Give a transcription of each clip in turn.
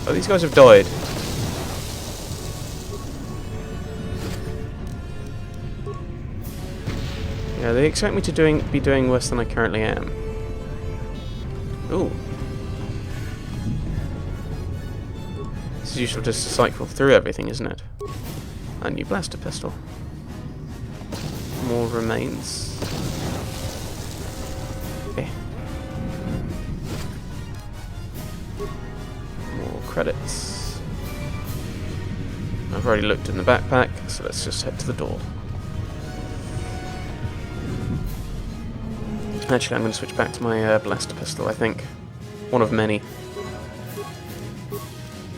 Oh, these guys have died. Yeah, they expect me to be doing worse than I currently am. Ooh. This is useful just to cycle through everything, isn't it? A new blaster pistol. More remains. Okay. More credits. I've already looked in the backpack, so let's just head to the door. Actually, I'm going to switch back to my blaster pistol, I think. One of many.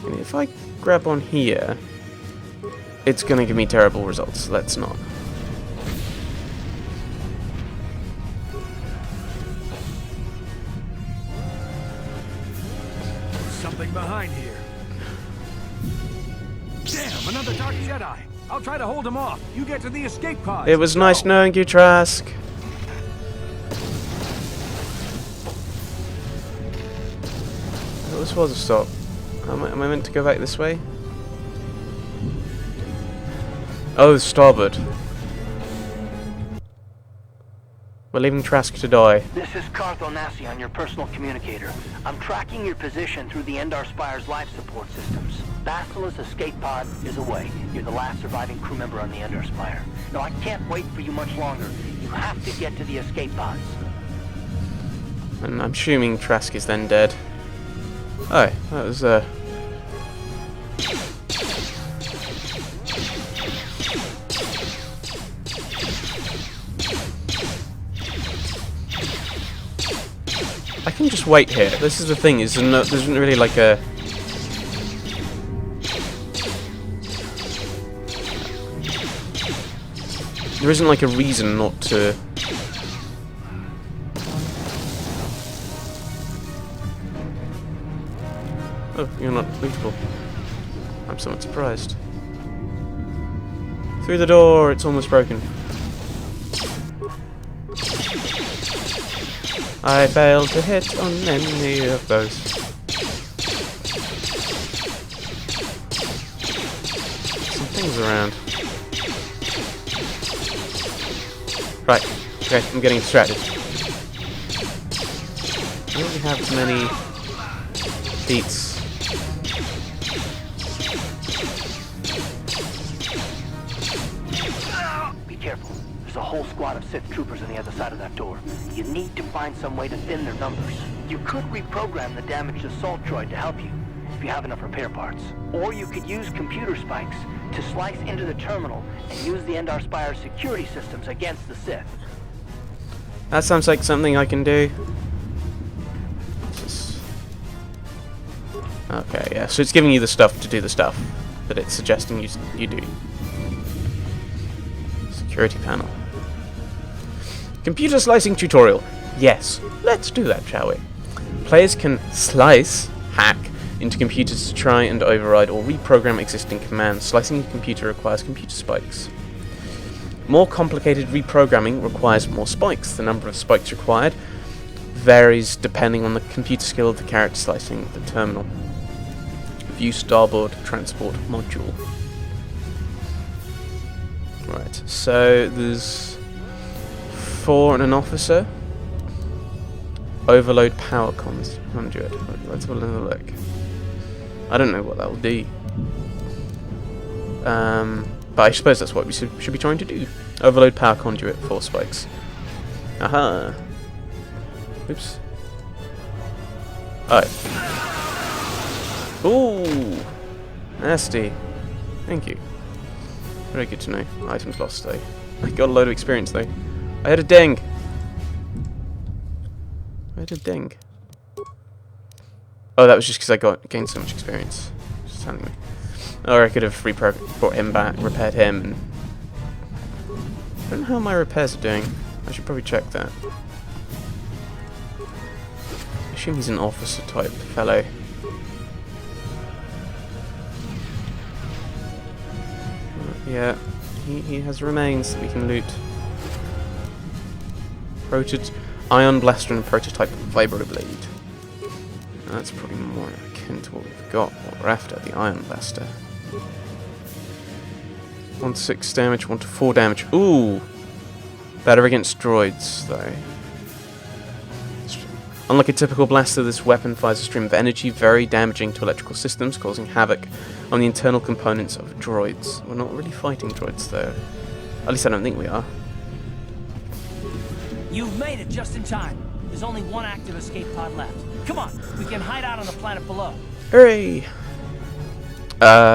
And if I grab on here, it's going to give me terrible results. Let's not. Something behind here. Damn, another Dark Jedi. I'll try to hold him off. You get to the escape pod. It was nice knowing you, Trask. Oh, this was a stop. Am I meant to go back this way? Oh, starboard. We're leaving Trask to die. This is Cartho Nassi on your personal communicator. I'm tracking your position through the Endar Spire's life support systems. Basila's escape pod is away. You're the last surviving crew member on the Endar Spire. No, I can't wait for you much longer. You have to get to the escape pods. And I'm assuming Trask is then dead. Oh, that was I can just wait here. This is the thing, is there isn't really like a... There isn't like a reason not to... Oh, you're not lootable. I'm somewhat surprised. Through the door, it's almost broken. I failed to hit on any of those. Some things around. Right, okay, I'm getting distracted. I don't really have many beats. Be careful. There's a whole squad of Sith troopers on the other side of that door. You need to find some way to thin their numbers. You could reprogram the damaged assault droid to help you, if you have enough repair parts. Or you could use computer spikes to slice into the terminal and use the Endar Spire security systems against the Sith. That sounds like something I can do. Okay, yeah, so it's giving you the stuff to do the stuff that it's suggesting you do. Security panel. Computer slicing tutorial. Yes, let's do that, shall we? Players can slice, hack, into computers to try and override or reprogram existing commands. Slicing a computer requires computer spikes. More complicated reprogramming requires more spikes. The number of spikes required varies depending on the computer skill of the character slicing the terminal. View starboard transport module. Right, so there's 4 and an officer. Overload power conduit. Let's have a little look. I don't know what that will do. But I suppose that's what we should be trying to do. Overload power conduit, 4 spikes. Aha. Oops. Oh. Ooh. Nasty. Thank you. Very good to know. Items lost though. I got a load of experience though. I had a ding. I had a ding. Oh, that was just because I gained so much experience. Just telling me. Or I could have brought him back, repaired him, and I don't know how my repairs are doing. I should probably check that. I assume he's an officer type fellow. Yeah, he has remains that we can loot. Ion blaster and prototype vibroblade. That's probably more akin to what we've got. What we're after, the Iron Blaster. 1 to 6 damage, 1 to 4 damage. Ooh! Better against droids, though. Unlike a typical blaster, this weapon fires a stream of energy, very damaging to electrical systems, causing havoc on the internal components of droids. We're not really fighting droids, though. At least I don't think we are. You've made it just in time. There's only one active escape pod left. Come on, we can hide out on the planet below. Hooray!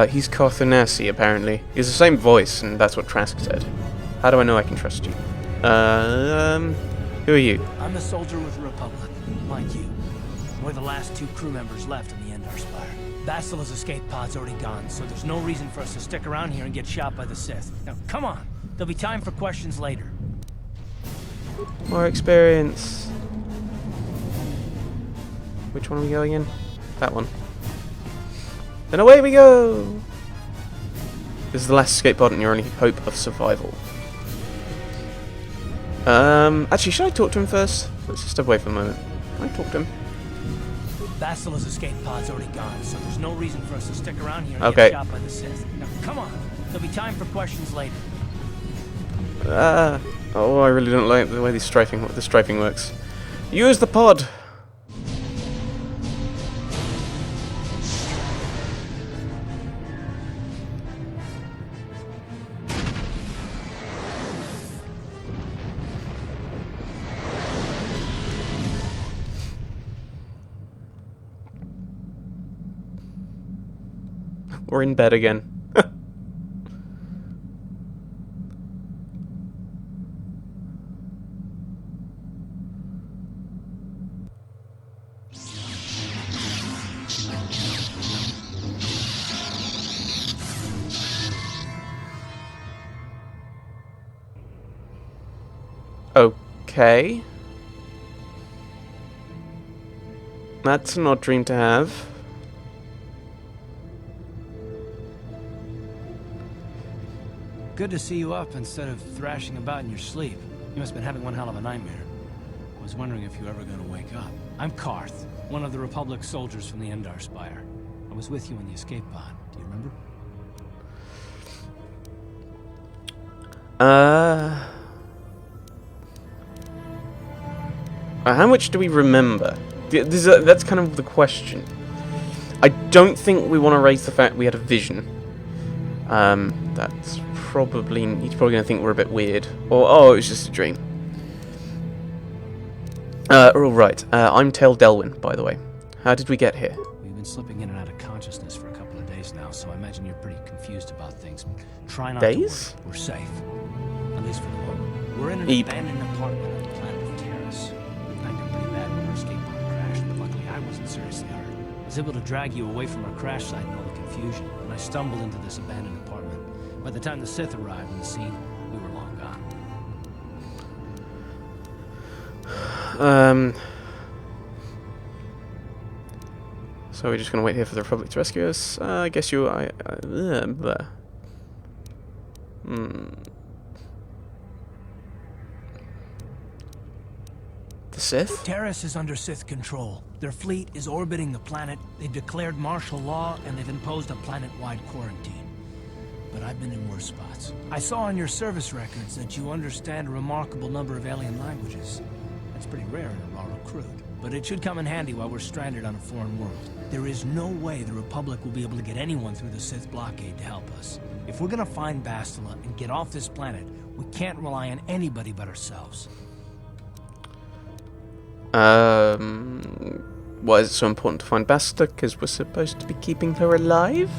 He's Carthanasi, apparently. He has the same voice, and that's what Trask said. How do I know I can trust you? Who are you? I'm the soldier with the Republic, like you. We're the last 2 crew members left in the Endar Spire. Bastila's escape pod's already gone, so there's no reason for us to stick around here and get shot by the Sith. Now, come on! There'll be time for questions later. More experience. Which one are we going in? That one. Then away we go! This is the last escape pod and your only hope of survival. Actually, should I talk to him first? Let's just step away for a moment. Can I talk to him? Bastila's escape pod's already gone, so there's no reason for us to stick around here and Okay. get shot by the Sith. Now, come on! There'll be time for questions later. Oh, I really don't like the way the strafing works. Use the pod! We're in bed again. Okay. That's an odd dream to have. Good to see you up instead of thrashing about in your sleep. You must have been having one hell of a nightmare. I was wondering if you were ever going to wake up. I'm Karth, one of the Republic soldiers from the Endar Spire. I was with you in the escape pod. Do you remember? How much do we remember? That's kind of the question. I don't think we want to raise the fact we had a vision. That's probably... He's probably going to think we're a bit weird. Or, oh, it was just a dream. Alright. I'm Tail Delwyn, by the way. How did we get here? We've been slipping in and out of consciousness for a couple of days now, so I imagine you're pretty confused about things. Try not Days? to worry. We're safe. At least for the moment. We're in an Eep. abandoned apartment on the planet of Terrace. I got pretty bad when our escape pod crashed, but luckily I wasn't seriously hurt. I was able to drag you away from our crash site in all the confusion, and I stumbled into this abandoned apartment. By the time the Sith arrived on the scene, we were long gone. So we're just going to wait here for the Republic to rescue us? I guess you... The Sith? Terrace is under Sith control. Their fleet is orbiting the planet, they've declared martial law, and they've imposed a planet-wide quarantine. But I've been in worse spots. I saw on your service records that you understand a remarkable number of alien languages. That's pretty rare in a raw recruit. But it should come in handy while we're stranded on a foreign world. There is no way the Republic will be able to get anyone through the Sith blockade to help us. If we're gonna find Bastila and get off this planet, we can't rely on anybody but ourselves. Why is it so important to find Bastila? Because we're supposed to be keeping her alive?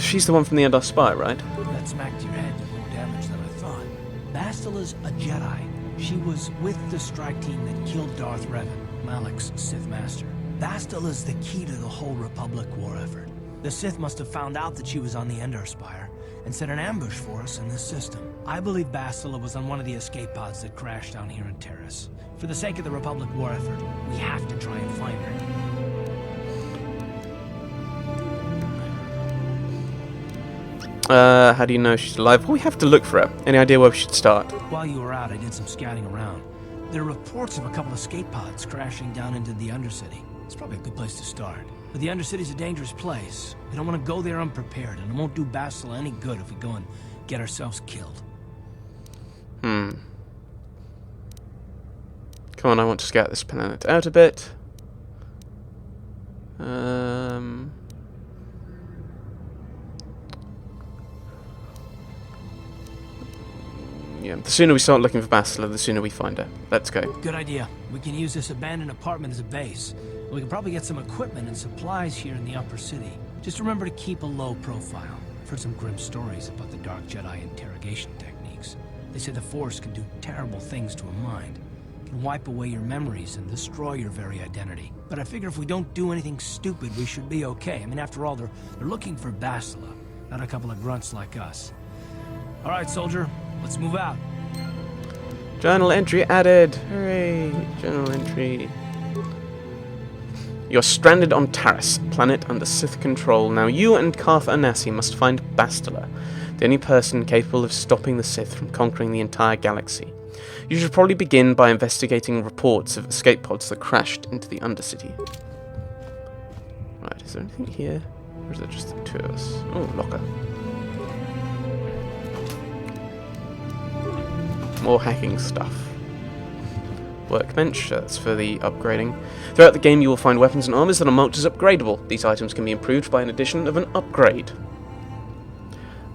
She's the one from the Endar Spire, right? That smacked your head did more damage than I thought. Bastila's a Jedi. She was with the strike team that killed Darth Revan, Malak's Sith Master. Bastila's the key to the whole Republic war effort. The Sith must have found out that she was on the Endar Spire and set an ambush for us in this system. I believe Bastila was on one of the escape pods that crashed down here in Terrace. For the sake of the Republic war effort, we have to try and find her. How do you know she's alive? Well, we have to look for her. Any idea where we should start? While you were out, I did some scouting around. There are reports of a couple escape pods crashing down into the Undercity. It's probably a good place to start. But the Undercity's a dangerous place. We don't want to go there unprepared, and it won't do Bastila any good if we go and get ourselves killed. Come on, I want to scout this planet out a bit. Yeah, the sooner we start looking for Bastila, the sooner we find her. Let's go. Good idea. We can use this abandoned apartment as a base. We can probably get some equipment and supplies here in the upper city. Just remember to keep a low profile. I've heard some grim stories about the Dark Jedi interrogation techniques. They say the Force can do terrible things to a mind. It can wipe away your memories and destroy your very identity. But I figure if we don't do anything stupid, we should be okay. I mean, after all, they're looking for Bastila, not a couple of grunts like us. All right, soldier, let's move out. Journal entry added. Hooray! Journal entry. You're stranded on Taris, planet under Sith control. Now you and Carth Onasi must find Bastila, the only person capable of stopping the Sith from conquering the entire galaxy. You should probably begin by investigating reports of escape pods that crashed into the Undercity. Right, is there anything here? Or is it just the two of us? Oh, locker. More hacking stuff. Workbench, that's for the upgrading. Throughout the game you will find weapons and armors that are marked as upgradable. These items can be improved by an addition of an upgrade.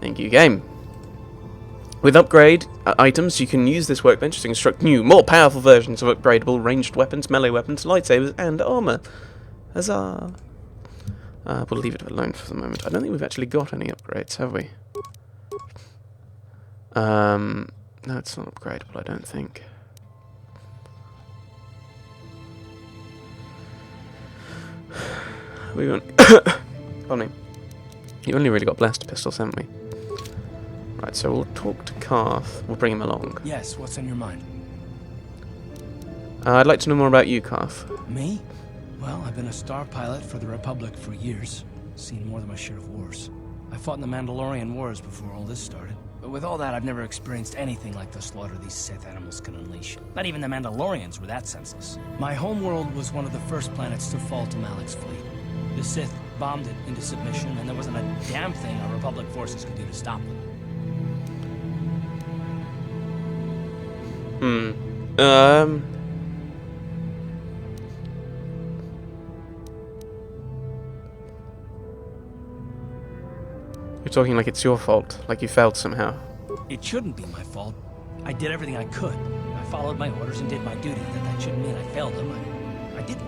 Thank you, game. With upgrade items, you can use this workbench to construct new, more powerful versions of upgradable ranged weapons, melee weapons, lightsabers, and armor. Huzzah! We'll leave it alone for the moment. I don't think we've actually got any upgrades, have we? No, it's not upgradable, I don't think. We won't. Funny. You've only really got blaster pistols, haven't we? Right, so we'll talk to Carth. We'll bring him along. Yes, what's on your mind? I'd like to know more about you, Carth. Me? Well, I've been a star pilot for the Republic for years. Seen more than my share of wars. I fought in the Mandalorian Wars before all this started. But with all that, I've never experienced anything like the slaughter these Sith animals can unleash. Not even the Mandalorians were that senseless. My homeworld was one of the first planets to fall to Malik's fleet. The Sith bombed it into submission, and there wasn't a damn thing our Republic forces could do to stop them. You're talking like it's your fault, like you failed somehow. It shouldn't be my fault. I did everything I could. I followed my orders and did my duty. That shouldn't mean I failed them. I didn't.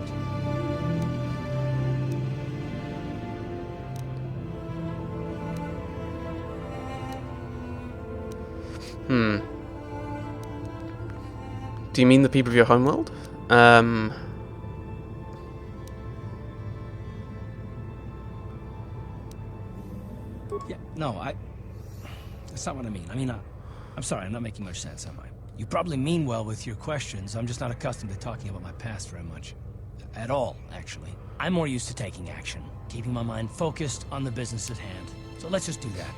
Do you mean the people of your homeworld? Yeah, no, that's not what I mean. I mean, I'm sorry, I'm not making much sense, am I? You probably mean well with your questions. I'm just not accustomed to talking about my past very much. At all, actually. I'm more used to taking action, keeping my mind focused on the business at hand. So let's just do that.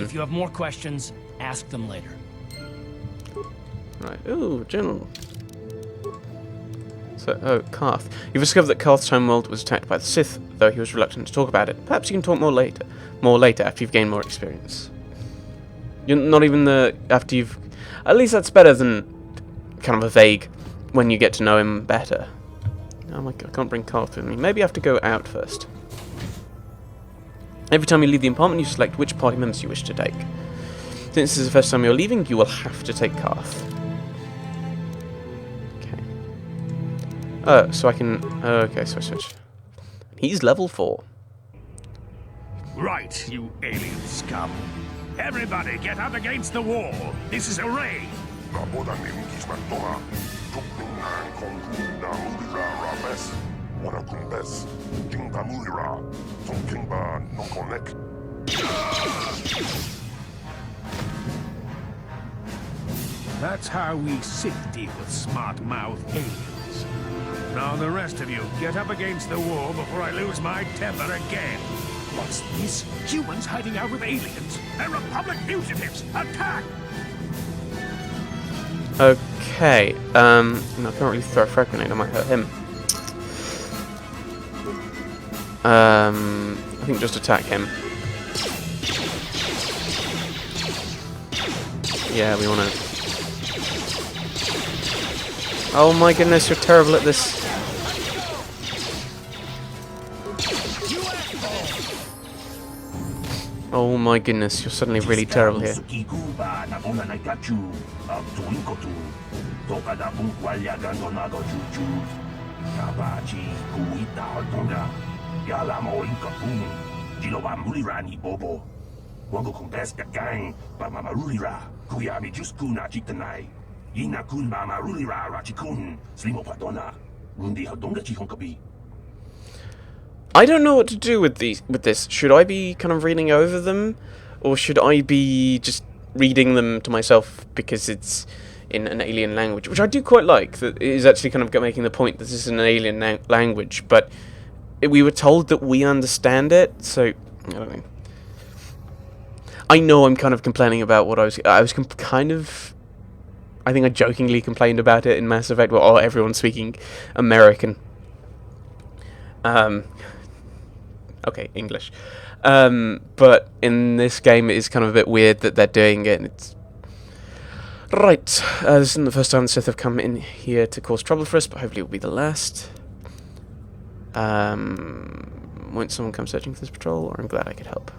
If you have more questions, ask them later. Right. Ooh, General. So, Carth. You've discovered that Carth's homeworld was attacked by the Sith, though he was reluctant to talk about it. Perhaps you can talk more later after you've gained more experience. You're not even after you've... At least that's better than kind of a vague when you get to know him better. Oh my god, I can't bring Carth with me. Maybe I have to go out first. Every time you leave the apartment, you select which party members you wish to take. Since this is the first time you're leaving, you will have to take Carth. Okay. Oh, so I can... okay, so I switch. He's level 4. Right, you alien scum. Everybody get up against the wall. This is a raid. That's how we Sith deal with smart-mouthed aliens. Now the rest of you, get up against the wall before I lose my temper again. What's this? Humans hiding out with aliens? They're Republic fugitives! Attack! Okay, no, I can't really throw a frag grenade, I might hurt him. I think just attack him. Yeah, we wanna... Oh my goodness, you're terrible at this. Oh my goodness, you're suddenly really terrible here. I don't know what to do with this. Should I be kind of reading over them, or should I be just reading them to myself because it's in an alien language, which I do quite like. That it is actually kind of making the point that this is an alien language, but we were told that we understand it, so I don't know. I know I'm kind of complaining about what I was kind of. I think I jokingly complained about it in Mass Effect. Well, oh, everyone's speaking American. Okay, English. But in this game, it is kind of a bit weird that they're doing it. And it's right. This isn't the first time the Sith have come in here to cause trouble for us, but hopefully it will be the last. Won't someone come searching for this patrol? Or I'm glad I could help.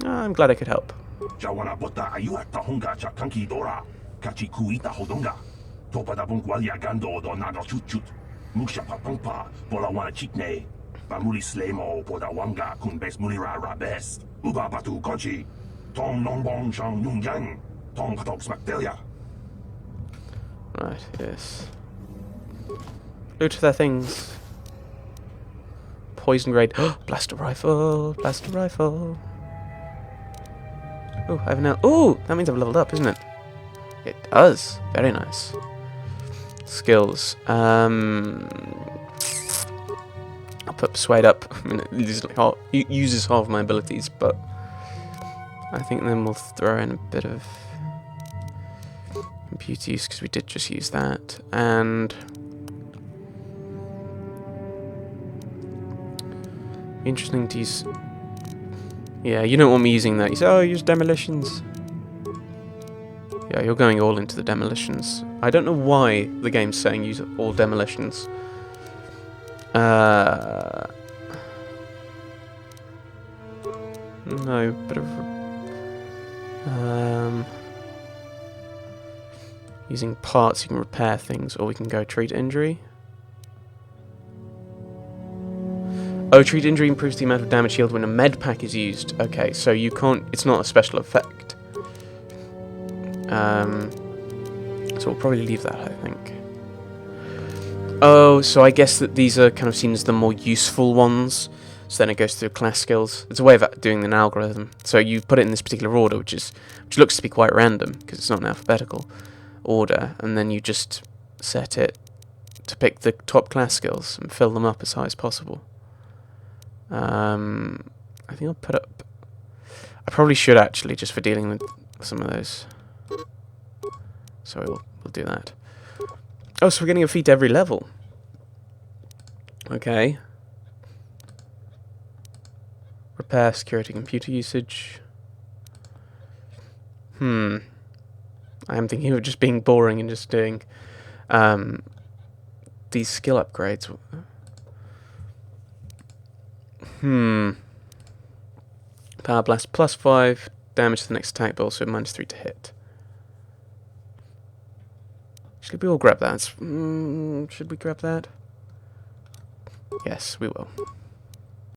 I'm glad I could help. Right, yes. Loot their things. Poison grade. Blaster rifle! Blaster rifle! Oh, I have now. Oh, that means I've leveled up, isn't it? It does. Very nice. Skills. I'll put Persuade up. I mean, it uses half my abilities, but I think then we'll throw in a bit of computer use because we did just use that, and interesting to use. Yeah, you don't want me using that. You say, oh, use demolitions. Yeah, you're going all into the demolitions. I don't know why the game's saying use all demolitions. No, bit of... using parts, you can repair things, or we can go treat injury. Oh, treat injury improves the amount of damage healed when a med pack is used. Okay, so you can't... It's not a special effect. So we'll probably leave that, I think. Oh, so I guess that these are kind of seen as the more useful ones. So then it goes through class skills. It's a way of doing an algorithm. So you put it in this particular order, which looks to be quite random because it's not an alphabetical order, and then you just set it to pick the top class skills and fill them up as high as possible. I think I'll put up... I probably should actually, just for dealing with some of those. So we'll do that. Oh, so we're getting a feat every level. Okay. Repair, security, computer usage. I am thinking of just being boring and just doing these skill upgrades. Power blast +5, damage to the next attack, but also -3 to hit. Should we all grab that? Should we grab that? Yes, we will.